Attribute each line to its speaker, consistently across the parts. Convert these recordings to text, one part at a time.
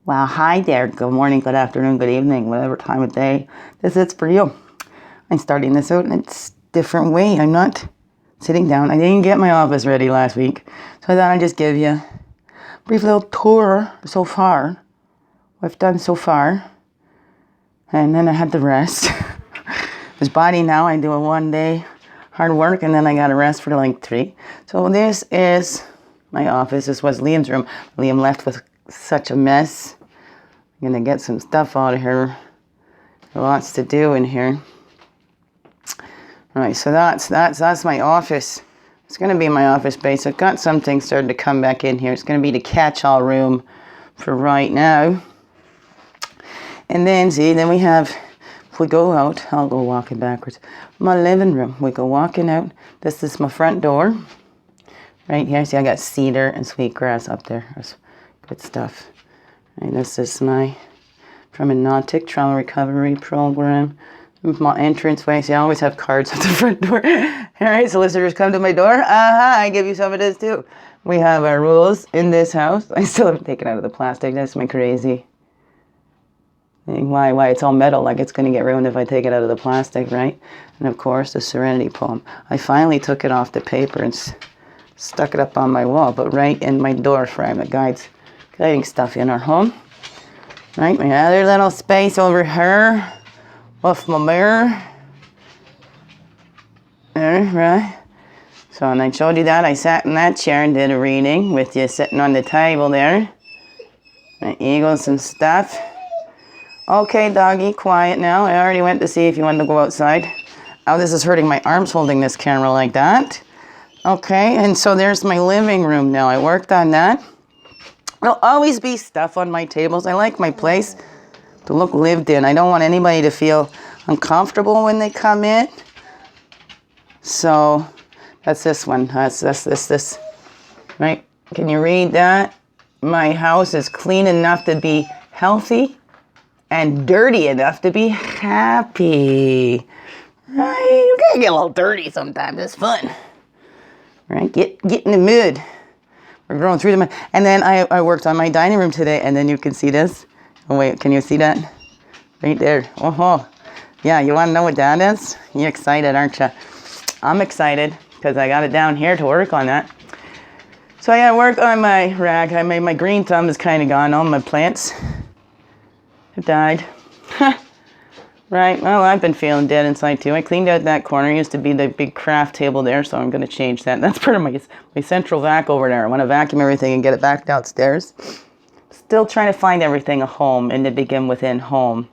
Speaker 1: Well, hi there. Good morning, good afternoon, good evening, whatever time of day this is for you. I'm starting this out in a different way. I'm not sitting down. I didn't get my office ready last week, so I thought I'd just give you a brief little tour so far, what I've done so far, and then I had the rest. This body now, I do a 1 day hard work, and then I got a rest for like 3. So this is my office. This was Liam's room. Liam left with such a mess. I'm gonna get some stuff out of here. Lots to do in here. All right, so that's my office. It's gonna be my office space. I've got some things starting to come back in here. It's gonna be the catch-all room for right now. And then then we have, if we go out, I'll go walking backwards. My living room, we go walking out. This is my front door. Right here, see I got cedar and sweetgrass up there. That's good stuff. And this is from a Nautic trauma recovery program. My entranceway. See, I always have cards at the front door. All right, solicitors come to my door. I give you some of this too. We have our rules in this house. I still haven't taken out of the plastic. That's my crazy thing. Why it's all metal, like it's going to get ruined if I take it out of the plastic, right? And of course, the Serenity poem. I finally took it off the paper and stuck it up on my wall, but right in my door frame, the guiding stuff in our home. Right, my other little space over here with my mirror. There, right. So, and I showed you that. I sat in that chair and did a reading with you sitting on the table there. My eagles and stuff. Okay, doggy, quiet now. I already went to see if you wanted to go outside. Oh, this is hurting my arms holding this camera like that. Okay, and so there's my living room now. I worked on that. There'll always be stuff on my tables. I like my place to look lived in. I don't want anybody to feel uncomfortable when they come in. So that's this one. That's this. Right? Can you read that? My house is clean enough to be healthy and dirty enough to be happy. Right? You gotta get a little dirty sometimes. It's fun. Right? Get in the mood. We're going through them. And then I worked on my dining room today, and then you can see this. Oh, wait, can you see that? Right there. Oh, yeah, you want to know what that is? You're excited, aren't you? I'm excited because I got it down here to work on that. So I got to work on my rack. My green thumb is kind of gone. All my plants have died. Right, well, I've been feeling dead inside too. I cleaned out that corner. It used to be the big craft table there, so I'm going to change that. That's part of my central vac over there. I want to vacuum everything and get it back downstairs. Still trying to find everything a home and to begin within home.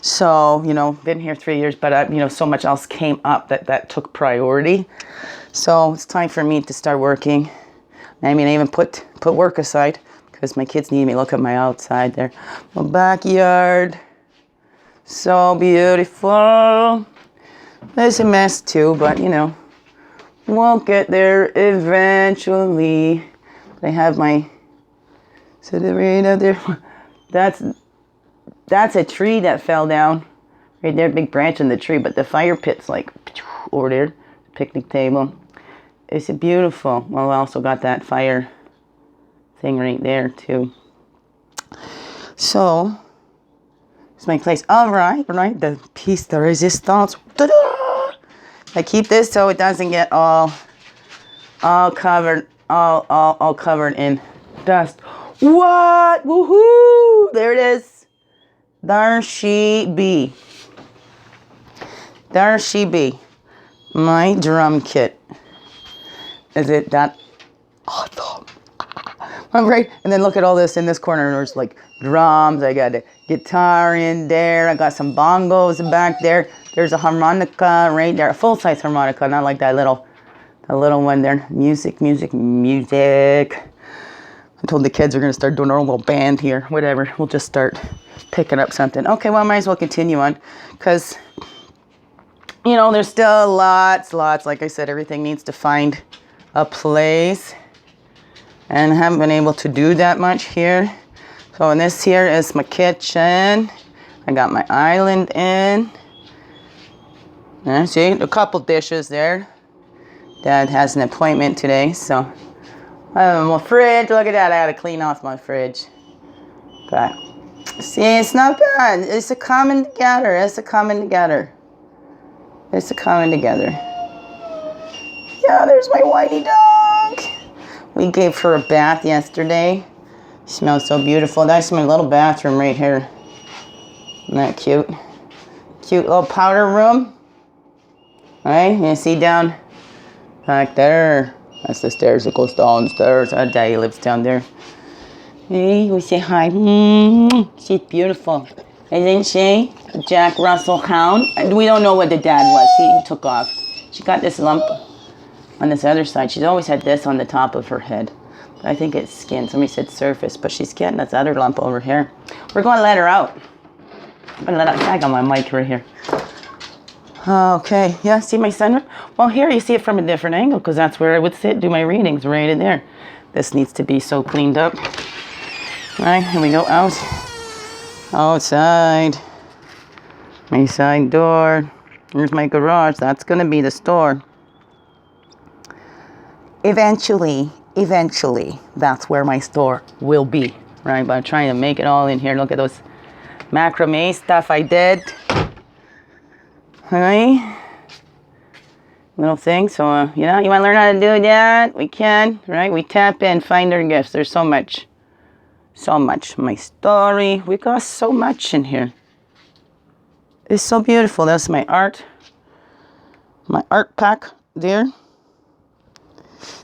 Speaker 1: So, been here 3 years, but, so much else came up that took priority. So it's time for me to start working. I even put work aside because my kids need me. Look at my outside there. My backyard. So beautiful. There's a mess too, but we'll get there eventually. I have my right out there. That's a tree that fell down. Right there, big branch in the tree, but the fire pit's like over there, the picnic table. It's beautiful. Well, I also got that fire thing right there too. So it's my place. All right, the piece de resistance. Ta-da! I keep this so it doesn't get all covered, all covered in dust. What? Woohoo! There it is. There she be. There she be. My drum kit. Is it that awesome? I'm right. And then look at all this in this corner. There's like drums. I got a guitar in there. I got some bongos back there. There's a harmonica right there. A full-size harmonica, not like that little one there. Music. I told the kids we're going to start doing our own little band here. Whatever. We'll just start picking up something. Okay, well, I might as well continue on. Because, there's still lots. Like I said, everything needs to find a place. And I haven't been able to do that much here. So and this here is my kitchen. I got my island in. And see, a couple dishes there. Dad has an appointment today, so. My fridge, look at that. I gotta clean off my fridge. But see, it's not bad. It's a coming together. It's a coming together. It's a coming together. Yeah, there's my whitey dog. We gave her a bath yesterday. She smells so beautiful. That's my little bathroom right here. Isn't that cute? Cute little powder room. Right? You see down back there. That's the stairs that goes downstairs. Our daddy lives down there. Hey, we say hi. She's beautiful. Isn't she? A Jack Russell hound. We don't know what the dad was. He took off. She got this lump on this other side. She's always had this on the top of her head. But I think it's skin. Somebody said surface, but she's getting this other lump over here. We're going to let her out. I'm going to let her. I got my mic right here. Okay. Yeah, see my sunroom? Well, here you see it from a different angle because that's where I would sit, do my readings right in there. This needs to be so cleaned up. Right, here we go out. Outside. My side door. Here's my garage. That's going to be the store. Eventually, that's where my store will be. Right, but I'm trying to make it all in here. Look at those macrame stuff I did. Right? Little thing. So, you want to learn how to do that? We can. Right? We tap in, find our gifts. There's so much. So much. My story. We got so much in here. It's so beautiful. That's my art. My art pack there.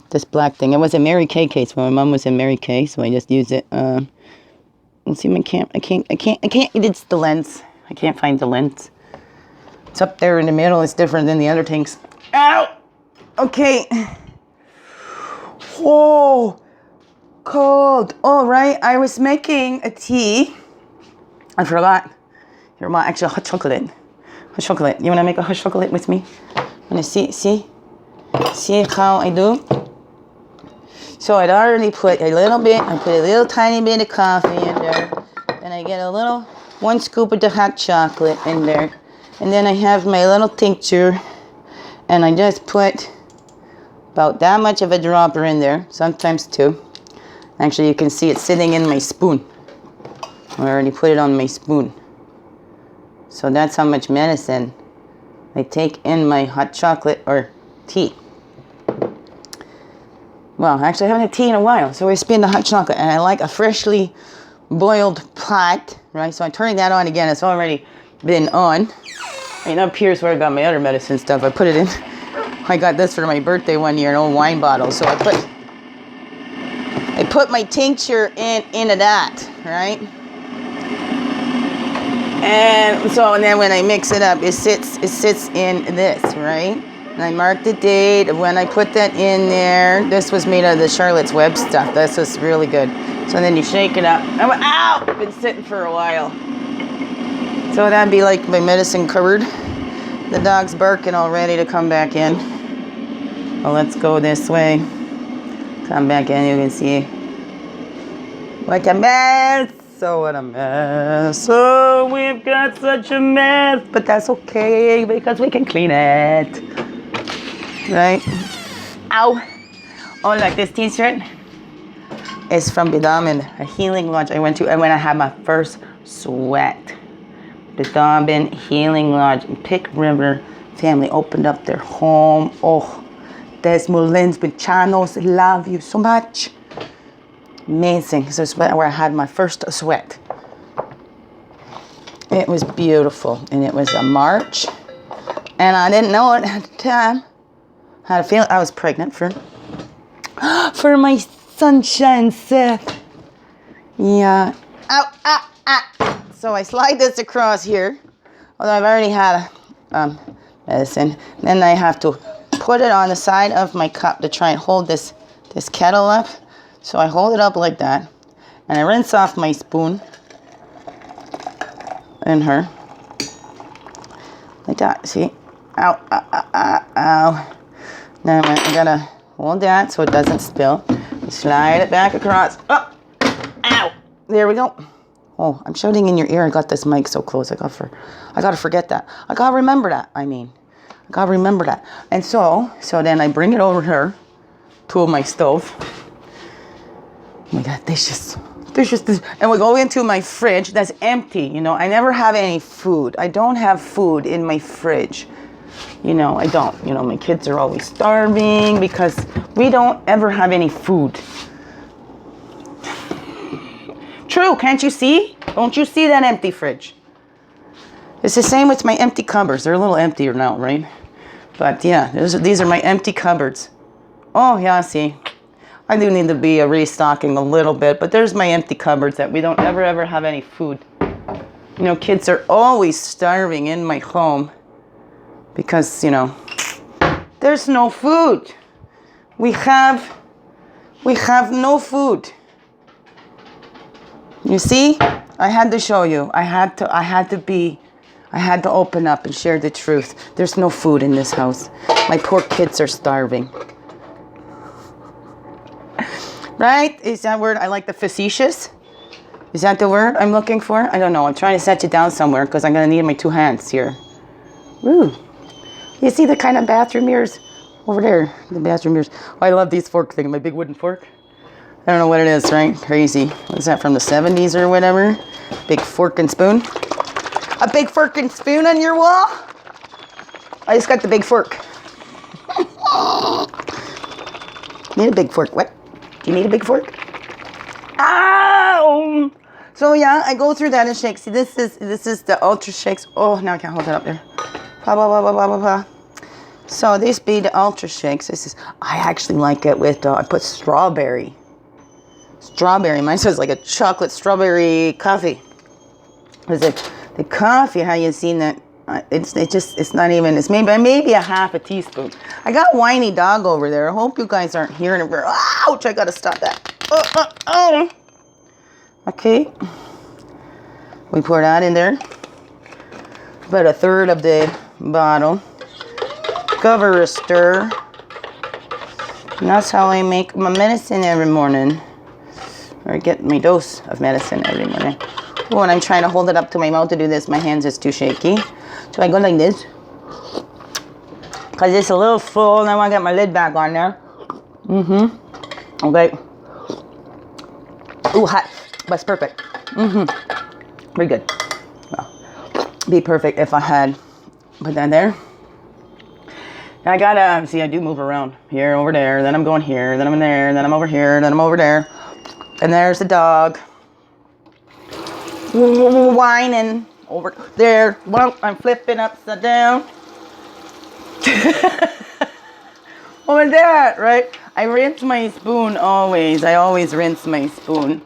Speaker 1: This black thing. It was a Mary Kay case when my mom was in Mary Kay, so I just used it. Let's see, I can't. It's the lens. I can't find the lens. It's up there in the middle. It's different than the other things. Ow! Okay. Whoa! Cold. All right, I was making a tea. I forgot. Here, Ma, actually, hot chocolate. Hot chocolate. You want to make a hot chocolate with me? Want to see how I do? So I'd already put a little bit. I put a little tiny bit of coffee in there. Then I get one scoop of the hot chocolate in there. And then I have my little tincture. And I just put about that much of a dropper in there. Sometimes two. Actually, you can see it sitting in my spoon. I already put it on my spoon. So that's how much medicine I take in my hot chocolate or tea. Well, actually, I haven't had tea in a while. So I spin the hot chocolate. And I like a freshly boiled pot, right? So I'm turning that on again. It's already been on. And up here's where I got my other medicine stuff. I put it in. I got this for my birthday one year, an old wine bottle. So I put my tincture into that, right? And then when I mix it up, it sits in this, right? And I marked the date of when I put that in there. This was made out of the Charlotte's Web stuff. This was really good. So then you shake it up. I went, ow! Been sitting for a while. So that'd be like my medicine cupboard. The dog's barking all ready to come back in. Well, let's go this way. Come back in, you can see. What a mess! So what a mess. Oh, we've got such a mess. But that's okay because we can clean it. Right? Ow! Oh, like this t-shirt is from Bidaman, a healing lodge I went to when I had my first sweat. Bidaman Healing Lodge in Pick River family opened up their home. Oh, Des Moulins Bichanos, love you so much. Amazing. So it's where I had my first sweat. It was beautiful. And it was a March. And I didn't know it at the time. I had a feeling I was pregnant for my sunshine Seth. Yeah. Ow. So I slide this across here. Although I've already had medicine. Then I have to put it on the side of my cup to try and hold this kettle up. So I hold it up like that. And I rinse off my spoon in her. Like that. See? Ow. Now I gotta hold that so it doesn't spill. Slide it back across. Oh! Ow! There we go. Oh, I'm shouting in your ear. I got this mic so close. I gotta forget that. I gotta remember that. And so then I bring it over here to my stove. We got dishes There's just this, and we go into my fridge that's empty. You know, I never have any food. I don't have food in my fridge. You know, I don't. You know, my kids are always starving because we don't ever have any food. True, can't you see? Don't you see that empty fridge? It's the same with my empty cupboards. They're a little emptier now, right? But yeah, these are my empty cupboards. Oh yeah, see. I do need to be restocking a little bit, but there's my empty cupboards that we don't ever have any food. You know, kids are always starving in my home because, you know, there's no food. We have no food. You see? I had to show you. I had to open up and share the truth. There's no food in this house. My poor kids are starving. Right? Is that word? I like the facetious. Is that the word I'm looking for? I don't know. I'm trying to set you down somewhere because I'm going to need my 2 hands here. Woo. You see the kind of bathroom mirrors over there? The bathroom mirrors. Oh, I love these fork things. My big wooden fork. I don't know what it is, right? Crazy. What is that, from the 70s or whatever? Big fork and spoon. A big fork and spoon on your wall? I just got the big fork. Need a big fork. What? Do you need a big fork? Ow! So yeah, I go through that and shake. See, this is the ultra shakes. Oh, now I can't hold it up there. Blah, blah, blah, blah, blah, blah, blah. So these be the ultra shakes. I actually like it with, I put strawberry. Strawberry. Mine says like a chocolate strawberry coffee. Is it the coffee? How you seen that? It's not even. It's maybe a half a teaspoon. I got whiny dog over there. I hope you guys aren't hearing it. Ouch! I gotta stop that. Okay. We pour that in there. About 1/3 of the bottle. Give her a stir. And that's how I make my medicine every morning. Or get my dose of medicine every morning. When I'm trying to hold it up to my mouth to do this, my hands is too shaky. So I go like this. Because it's a little full, and I want to get my lid back on there. Okay. Ooh, hot. That's perfect. Very good. Well, be perfect if I had put that there. And I gotta, see, I do move around. Here, over there, then I'm going here, then I'm in there, then I'm over here, then I'm over there. And there's the dog. Whining over there. Well, I'm flipping upside down. Over there, right? I rinse my spoon always. I always rinse my spoon.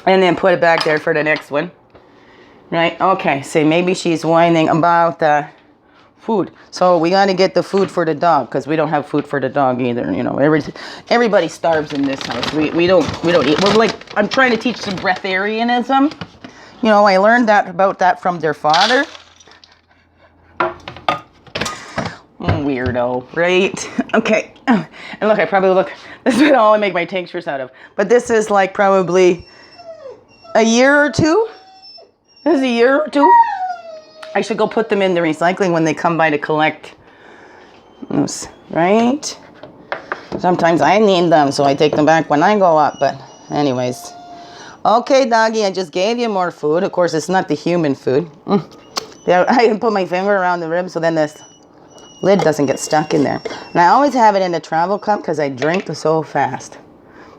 Speaker 1: And then put it back there for the next one. Right? Okay, so maybe she's whining about the food. So we got to get the food for the dog because we don't have food for the dog either. You know, everybody starves in this house. We don't eat. We're like, I'm trying to teach some breatharianism. You know, I learned about that from their father. Weirdo, right? Okay. And look, this is all I make my tinctures out of. But this is like probably a year or two. This is a year or two. I should go put them in the recycling when they come by to collect those, right? Sometimes I need them, so I take them back when I go up. But anyways. Okay, doggy, I just gave you more food. Of course, it's not the human food. Yeah, I can put my finger around the rib so then this lid doesn't get stuck in there. And I always have it in a travel cup because I drink so fast.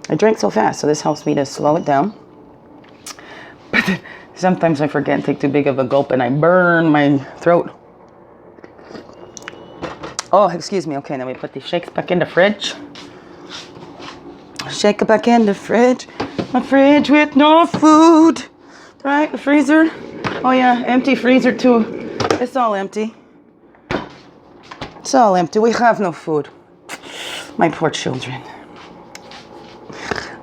Speaker 1: So this helps me to slow it down. But sometimes I forget and take too big of a gulp and I burn my throat. Oh, excuse me. Okay, then we put these shakes back in the fridge. Shake it back in the fridge. A fridge with no food. Right, the freezer. Oh yeah, empty freezer too. It's all empty. It's all empty. We have no food. My poor children.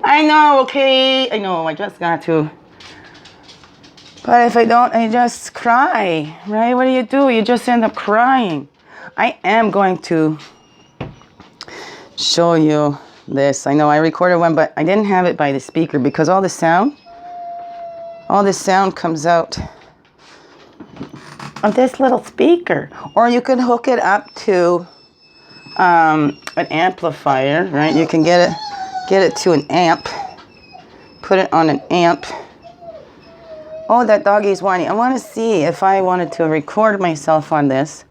Speaker 1: I know, okay. I know, I just got to. But if I don't, I just cry, right? What do? You just end up crying. I am going to show you this. I know I recorded one, but I didn't have it by the speaker because all this sound comes out of this little speaker. Or you can hook it up to an amplifier, right? You can get it to an amp. put it on an amp. Oh, that doggy's whining. I want to see if I wanted to record myself on this,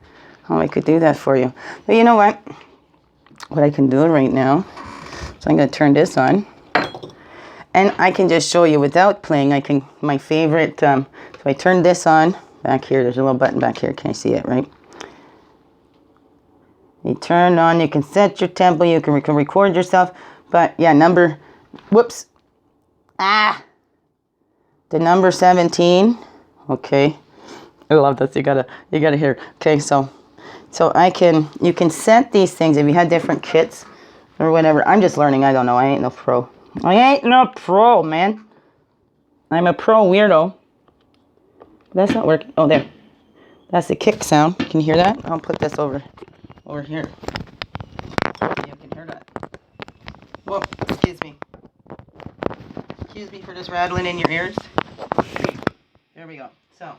Speaker 1: how I could do that for you. But you know what? What I can do right now, so I'm going to turn this on. And I can just show you without playing. My favorite, so I turn this on. Back here, there's a little button back here. Can you see it, right? You turn on, you can set your tempo, you can record yourself. But yeah, whoops. The number 17. Okay. I love this. You gotta hear. Okay, so you can set these things if you had different kits or whatever. I'm just learning. I don't know. I ain't no pro. I ain't no pro, man. I'm a pro weirdo. That's not working. Oh, there. That's the kick sound. Can you hear that? I'll put this over here. You can hear that. Whoa, excuse me. Excuse me for just rattling in your ears. There we go. So.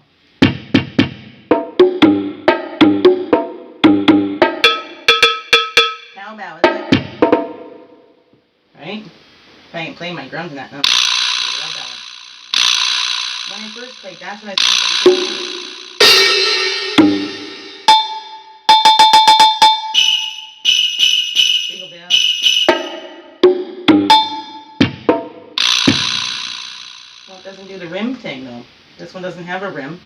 Speaker 1: Cowbell, isn't it? Right? If I ain't playing my drums in that, no. I love that one. When I first played, that's when I started. Jingle bell. Well, it doesn't do the rim thing, though. This one doesn't have a rim.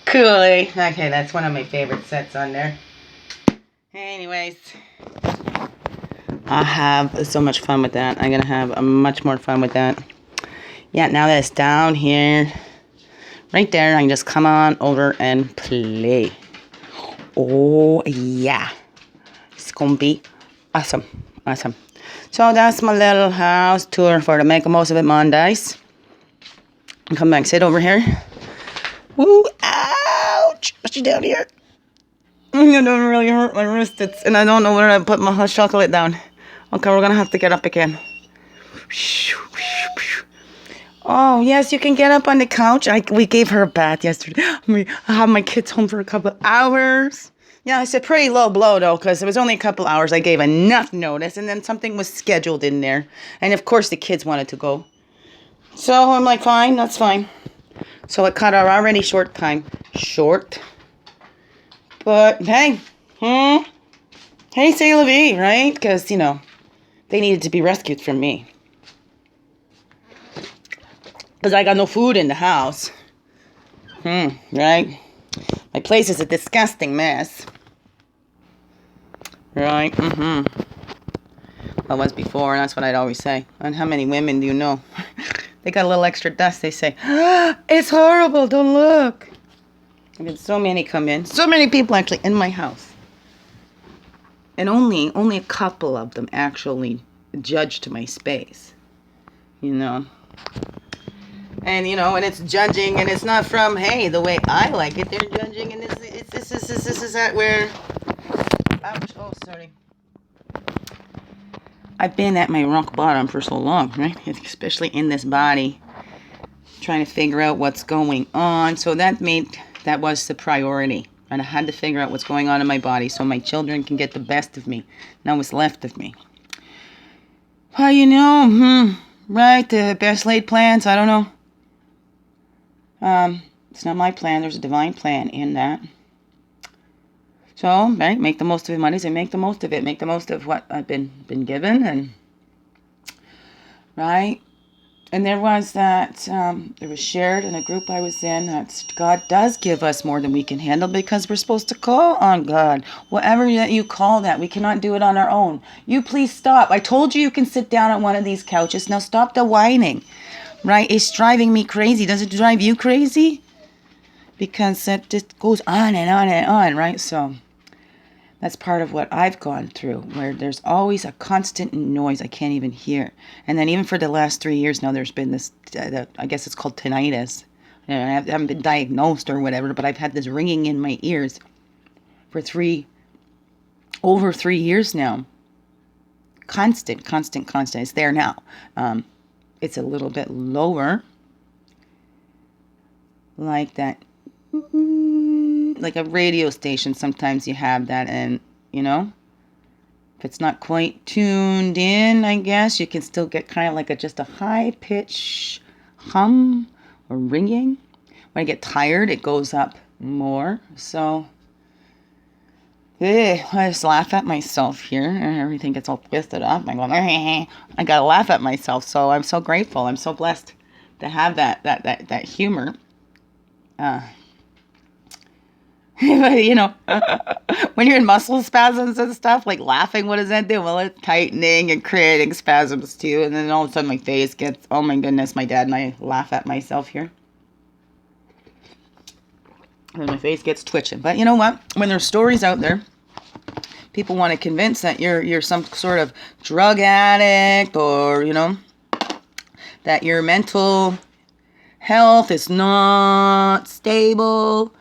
Speaker 1: Coolly. Okay, that's one of my favorite sets on there. Anyways, I have so much fun with that. I'm going to have much more fun with that. Yeah, now that it's down here, right there, I can just come on over and play. Oh, yeah. It's going to be awesome. Awesome. So that's my little house tour for the Make the Most of It Mondays. Come back, sit over here. Woo, ouch. What's she down here? It doesn't really hurt my wrist. And I don't know where I put my hot chocolate down. Okay, we're going to have to get up again. Oh, yes, you can get up on the couch. We gave her a bath yesterday. I had my kids home for a couple of hours. Yeah, it's a pretty low blow, though, because it was only a couple hours. I gave enough notice, and then something was scheduled in there. And, of course, the kids wanted to go. So I'm like, fine, that's fine. So it cut our already short time short. But, hey. Hey, c'est la vie, right? Because, you know, they needed to be rescued from me. Because I got no food in the house. Right? My place is a disgusting mess. Right? Well, once before, and that's what I'd always say. And how many women do you know? They got a little extra dust. They say, it's horrible. Don't look. I've had so many come in. So many people actually in my house. And only a couple of them actually judged my space. You know. And, you know, and it's judging, and it's not from, hey, the way I like it. They're judging, and this is that where... Ouch. Oh, sorry. I've been at my rock bottom for so long, right? Especially in this body. Trying to figure out what's going on. So that was the priority. And I had to figure out what's going on in my body so my children can get the best of me. Now what's left of me. Well, you know, right, the best laid plans, I don't know. It's not my plan. There's a divine plan in that. So, right, make the most of it, Mondays, and make the most of it. Make the most of what I've been given, and right. And there was that. It was shared in a group I was in that God does give us more than we can handle because we're supposed to call on God. Whatever that you call that, we cannot do it on our own. You please stop. I told you you can sit down on one of these couches. Now stop the whining. Right? It's driving me crazy. Does it drive you crazy? Because it just goes on and on and on, right? So that's part of what I've gone through, where there's always a constant noise I can't even hear. And then even for the last 3 years now, there's been this, I guess it's called tinnitus. I haven't been diagnosed or whatever, but I've had this ringing in my ears for over 3 years now. Constant. It's there now. It's a little bit lower like that, like a radio station. Sometimes you have that, and if it's not quite tuned in, I guess you can still get kind of like just a high pitch hum or ringing. When I get tired, it goes up more. So I just laugh at myself here, and everything gets all twisted up. I go, I gotta laugh at myself. So I'm so grateful. I'm so blessed to have that humor. But when you're in muscle spasms and stuff, like laughing, what does that do? Well, it's tightening and creating spasms too. And then all of a sudden my face gets, oh my goodness, my dad and I laugh at myself here. And my face gets twitching. But you know what? When there's stories out there, people want to convince that you're some sort of drug addict, or that your mental health is not stable.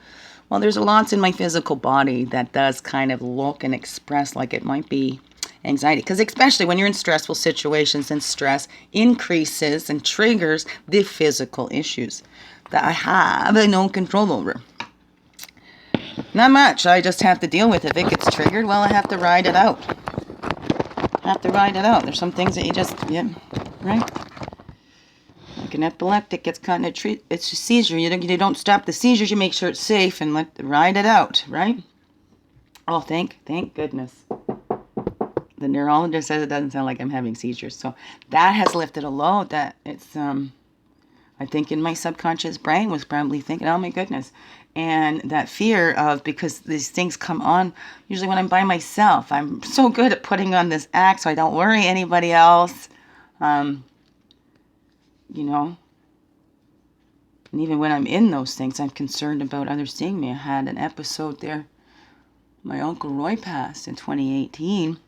Speaker 1: Well, there's lots in my physical body that does kind of look and express like it might be anxiety. Because especially when you're in stressful situations, and stress increases and triggers the physical issues that I have no control over. Not much. I just have to deal with it. If it gets triggered, well, I have to ride it out. There's some things that you just, right? Like an epileptic gets caught in it's a seizure. You don't stop the seizures. You make sure it's safe and ride it out, right? Oh, thank goodness. The neurologist says it doesn't sound like I'm having seizures. So that has lifted a load that it's, I think in my subconscious brain was probably thinking, oh my goodness. And that fear of, because these things come on usually when I'm by myself. I'm so good at putting on this act so I don't worry anybody else. And even when I'm in those things, I'm concerned about others seeing me. I had an episode there. My Uncle Roy passed in 2018.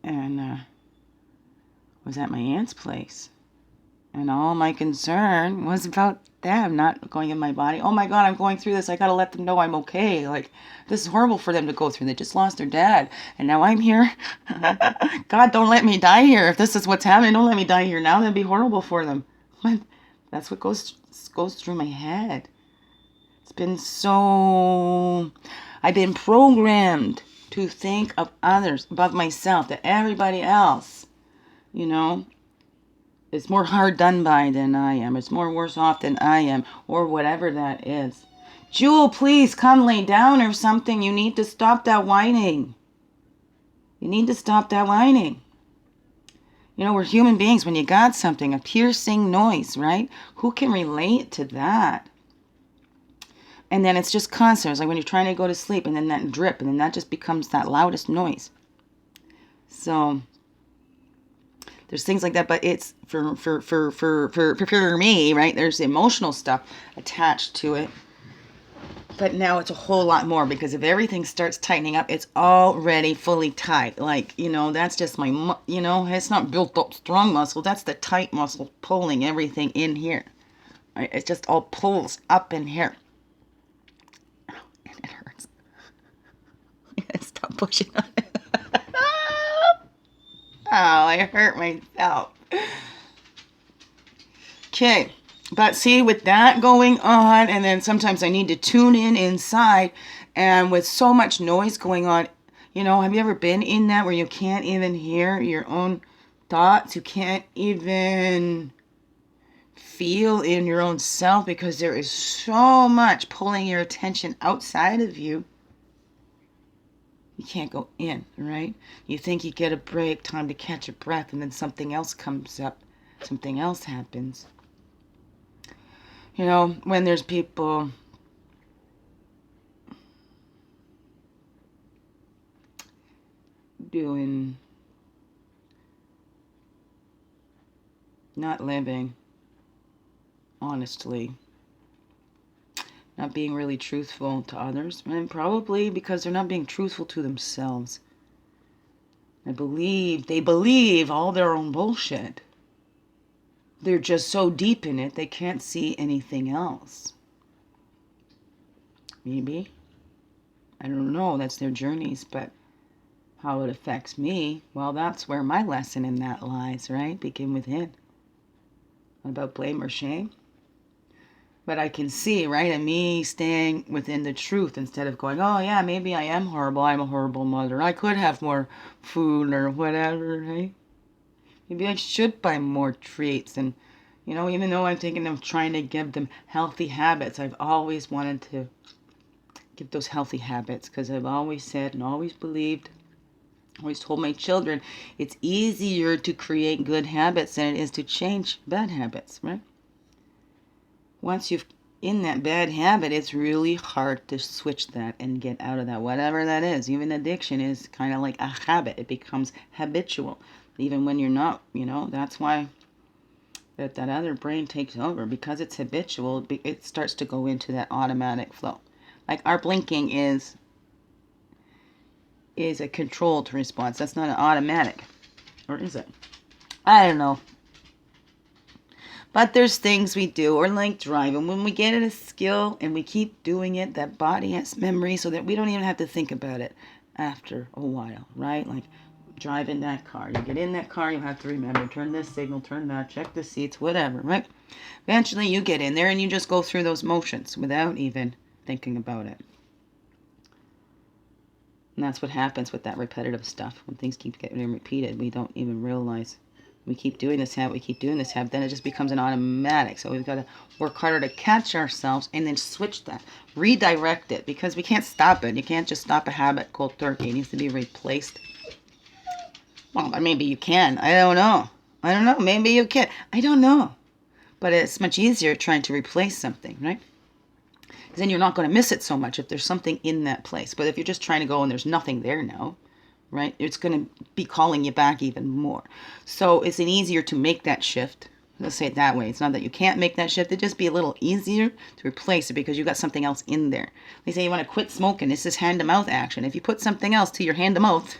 Speaker 1: And was at my aunt's place. And all my concern was about them not going in my body. Oh my God, I'm going through this. I got to let them know I'm okay. Like, this is horrible for them to go through. They just lost their dad. And now I'm here. God, don't let me die here. If this is what's happening, don't let me die here now. That'd be horrible for them. But that's what goes through my head. It's been so... I've been programmed to think of others above myself, that everybody else, is more hard done by than I am. It's more worse off than I am, or whatever that is. Jewel, please come lay down or something. You need to stop that whining. We're human beings. When you got something, a piercing noise, right? Who can relate to that? And then it's just constant. It's like when you're trying to go to sleep, and then that drip, and then that just becomes that loudest noise. So there's things like that, but it's for me, right? There's emotional stuff attached to it. But now it's a whole lot more, because if everything starts tightening up, it's already fully tight. Like, that's just my, it's not built up strong muscle. That's the tight muscle pulling everything in here. Right? It just all pulls up in here. And it hurts. Stop pushing on it. Oh, I hurt myself. Okay. But see, with that going on, and then sometimes I need to tune in inside, and with so much noise going on, have you ever been in that where you can't even hear your own thoughts? You can't even feel in your own self, because there is so much pulling your attention outside of you. You can't go in, right? You think you get a break, time to catch a breath, and then something else comes up. Something else happens. When there's people not living honestly, not being really truthful to others, and probably because they're not being truthful to themselves. They believe all their own bullshit. They're just so deep in it, they can't see anything else. Maybe. I don't know. That's their journeys. But how it affects me, well, that's where my lesson in that lies, right? Begin within. What about blame or shame? But I can see, right, and me staying within the truth instead of going, oh yeah, maybe I am horrible. I'm a horrible mother. I could have more food or whatever, right? Maybe I should buy more treats. And, even though I'm thinking of trying to give them healthy habits, I've always wanted to give those healthy habits because I've always said and always believed, always told my children, it's easier to create good habits than it is to change bad habits, right? Once you've in that bad habit, it's really hard to switch that and get out of that, whatever that is. Even addiction is kind of like a habit. It becomes habitual. Even when you're not, that's why that other brain takes over. Because it's habitual, it starts to go into that automatic flow. Like our blinking is a controlled response. That's not an automatic. Or is it? I don't know. But there's things we do, or like driving. When we get at a skill and we keep doing it, that body has memory so that we don't even have to think about it after a while, right? Like driving that car. You get in that car, you have to remember, turn this signal, turn that, check the seats, whatever, right? Eventually you get in there and you just go through those motions without even thinking about it. And that's what happens with that repetitive stuff. When things keep getting repeated, we don't even realize. We keep doing this habit, then it just becomes an automatic. So we've got to work harder to catch ourselves and then switch that, redirect it, because we can't stop it. You can't just stop a habit cold turkey. It needs to be replaced. Well, maybe you can. I don't know. Maybe you can. I don't know. But it's much easier trying to replace something, right? Because then you're not going to miss it so much if there's something in that place. But if you're just trying to go and there's nothing there now, right? It's going to be calling you back even more. So it's easier to make that shift. Let's say it that way. It's not that you can't make that shift. It'd just be a little easier to replace it because you got something else in there. They say you want to quit smoking. It's this hand-to-mouth action. If you put something else to your hand-to-mouth,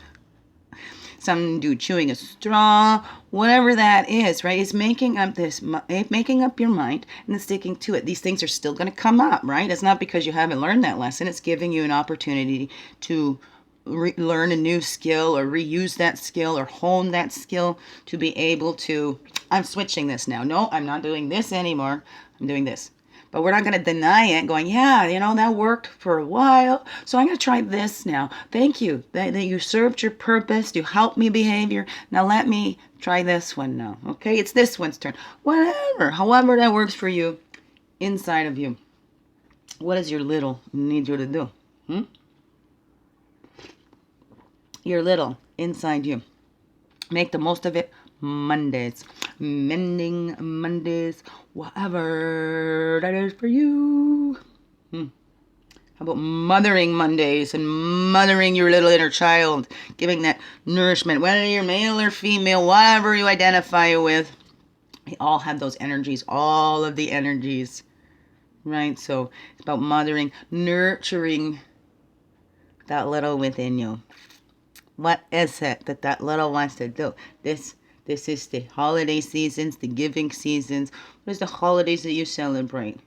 Speaker 1: some dude chewing a straw, whatever that is, right? It's making up your mind and then sticking to it. These things are still going to come up, right? It's not because you haven't learned that lesson. It's giving you an opportunity to learn a new skill or reuse that skill or hone that skill to be able to, I'm switching this now. No, I'm not doing this anymore. I'm doing this. But we're not going to deny it going, yeah, that worked for a while. So I'm going to try this now. Thank you. That you served your purpose. You helped me behavior. Now let me try this one now. Okay, it's this one's turn. Whatever, however that works for you inside of you. What does your little need you to do? Your little inside you. Make the most of it. Mondays, mending Mondays, whatever that is for you. How about mothering Mondays and mothering your little inner child, giving that nourishment, whether you're male or female, whatever you identify with. We all have those energies, all of the energies, right? So it's about mothering, nurturing that little within you. What is it that little wants to do? This is the holiday seasons, the giving seasons. What is the holidays that you celebrate?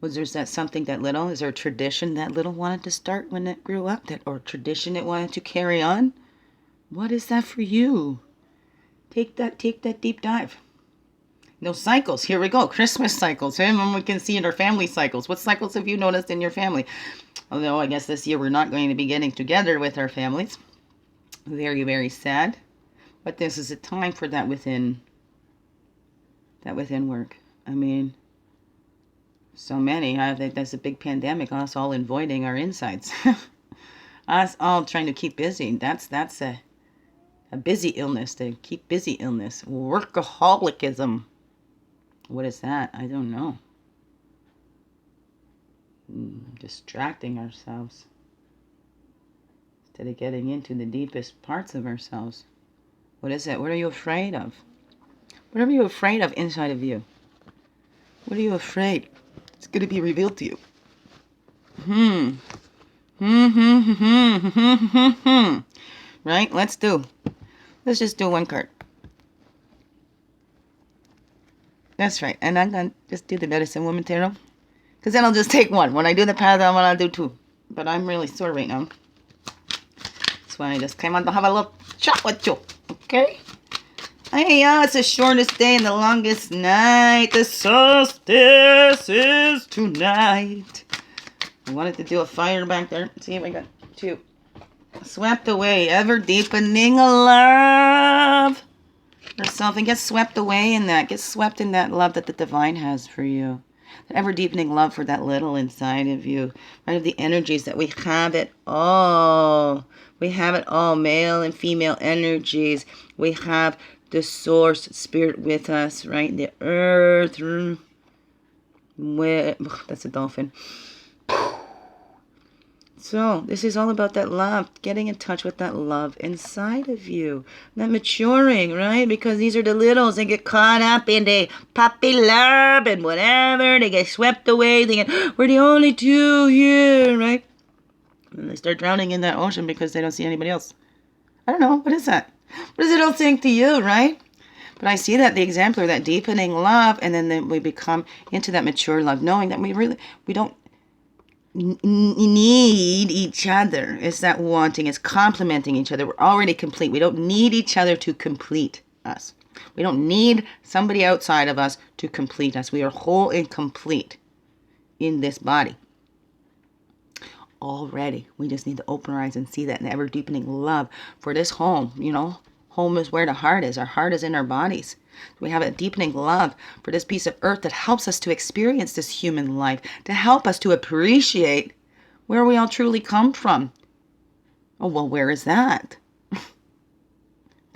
Speaker 1: Was there something that little? Is there a tradition that little wanted to start when it grew up? Or tradition it wanted to carry on? What is that for you? Take that deep dive. Those cycles, here we go. Christmas cycles. And we can see in our family cycles. What cycles have you noticed in your family? Although I guess this year we're not going to be getting together with our families. Very, very sad. But this is a time for that within work. I mean, so many. I think that's a big pandemic. Us all avoiding our insides. Us all trying to keep busy. That's a busy illness. To keep busy illness. Workaholicism. What is that? I don't know. Distracting ourselves instead of getting into the deepest parts of ourselves. What is it? What are you afraid of? What are you afraid of inside of you? What are you afraid? It's going to be revealed to you. Right? Let's just do one card. That's right. And I'm going to just do the medicine woman tarot. Because then I'll just take one. When I do the paradigm one, I'll do two. But I'm really sore right now. That's why I just came on to have a little chat with you. Okay? Hey, it's the shortest day and the longest night. The solstice is tonight. I wanted to do a fire back there. See if I got two. Swept away, ever deepening love. Yourself and get swept away in that. Get swept in that love that the divine has for you. That ever deepening love for that little inside of you. Right, of the energies that we have it all. We have it all, male and female energies. We have the source spirit with us, right? The earth. That's a dolphin. So, this is all about that love, getting in touch with that love inside of you. That maturing, right? Because these are the littles. They get caught up in the puppy love and whatever. They get swept away thinking, we're the only two here, right? And they start drowning in that ocean because they don't see anybody else. I don't know. What is that? What is it all saying to you, right? But I see that the example of that deepening love, and then we become into that mature love, knowing that we don't need each other. It's that wanting. It's complementing each other. We're already complete. We don't need each other to complete us. We don't need somebody outside of us to complete us. We are whole and complete in this body already. We just need to open our eyes and see that ever deepening love for this home. You know, home is where the heart is. Our heart is in our bodies. We have a deepening love for this piece of earth that helps us to experience this human life, to help us to appreciate where we all truly come from. Oh, well, where is that?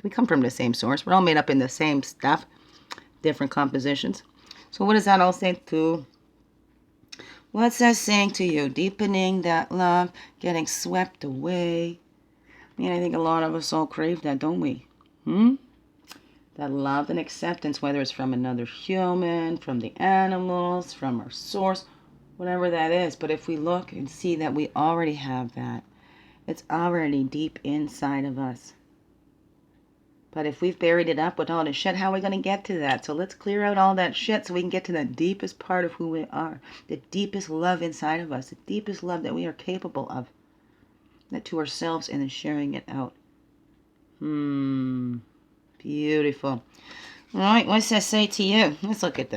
Speaker 1: We come from the same source. We're all made up in the same stuff, different compositions. So what does that all say to? What's that saying to you? Deepening that love, getting swept away. I mean, I think a lot of us all crave that, don't we? That love and acceptance, whether it's from another human, from the animals, from our source, whatever that is. But if we look and see that we already have that, it's already deep inside of us. But if we've buried it up with all the shit, how are we going to get to that? So let's clear out all that shit so we can get to the deepest part of who we are. The deepest love inside of us. The deepest love that we are capable of. That to ourselves and then sharing it out. Beautiful. All right, what's that say to you? Let's look at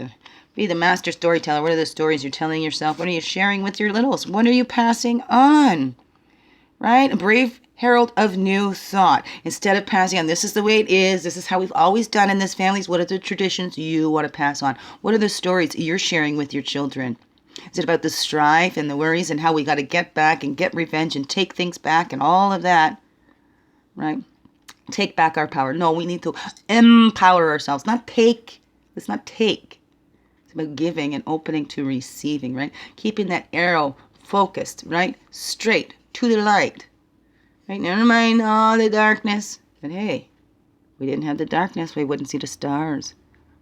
Speaker 1: be the master storyteller. What are the stories you're telling yourself? What are you sharing with your littles? What are you passing on? Right? A brave herald of new thought. Instead of passing on, this is the way it is. This is how we've always done in this family. What are the traditions you want to pass on? What are the stories you're sharing with your children? Is it about the strife and the worries and how we got to get back and get revenge and take things back and all of that? Right? Take back our power. No, we need to empower ourselves. Not take. Let's not take. It's about giving and opening to receiving, right? Keeping that arrow focused, right? Straight to the light. Right? Never mind all the darkness. But hey, we didn't have the darkness, we wouldn't see the stars.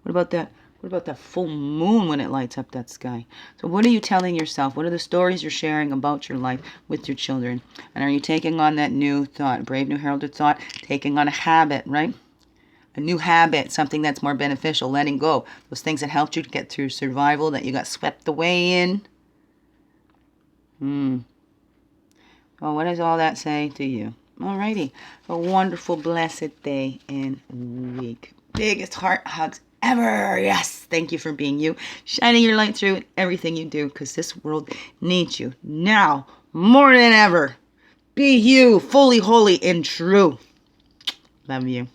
Speaker 1: What about that? What about that full moon when it lights up that sky? So what are you telling yourself? What are the stories you're sharing about your life with your children? And are you taking on that new thought, brave new heralded thought, taking on a habit, right? A new habit, something that's more beneficial, letting go. Those things that helped you to get through survival that you got swept away in. Well, what does all that say to you? Alrighty. A wonderful, blessed day and week. Biggest heart hugs ever. Yes. Thank you for being you. Shining your light through everything you do because this world needs you now more than ever. Be you, fully, holy, and true. Love you.